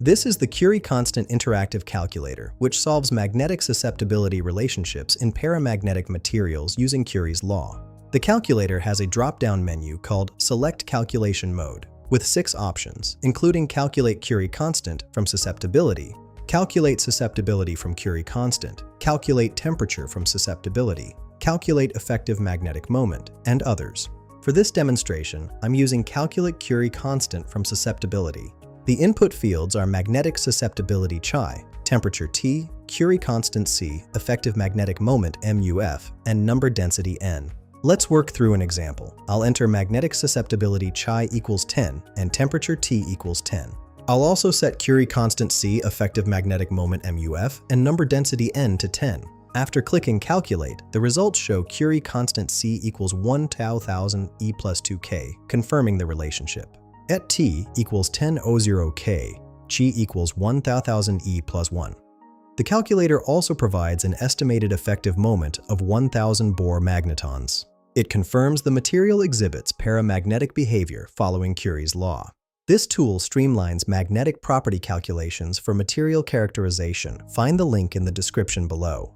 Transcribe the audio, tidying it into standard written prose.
This is the Curie Constant Interactive Calculator, which solves magnetic susceptibility relationships in paramagnetic materials using Curie's law. The calculator has a drop-down menu called Select Calculation Mode, with 6 options, including Calculate Curie Constant from Susceptibility, Calculate Susceptibility from Curie Constant, Calculate Temperature from Susceptibility, Calculate Effective Magnetic Moment, and others. For this demonstration, I'm using Calculate Curie Constant from Susceptibility. The input fields are magnetic susceptibility chi, temperature T, Curie constant C, effective magnetic moment MUF, and number density N. Let's work through an example. I'll enter magnetic susceptibility chi equals 10 and temperature T equals 10. I'll also set Curie constant C, effective magnetic moment MUF, and number density N to 10. After clicking Calculate, the results show Curie constant C equals 1,000 E plus 2K, confirming the relationship. At T equals 1000K, Chi equals 1000 E plus 1. The calculator also provides an estimated effective moment of 1000 Bohr magnetons. It confirms the material exhibits paramagnetic behavior following Curie's law. This tool streamlines magnetic property calculations for material characterization. Find the link in the description below.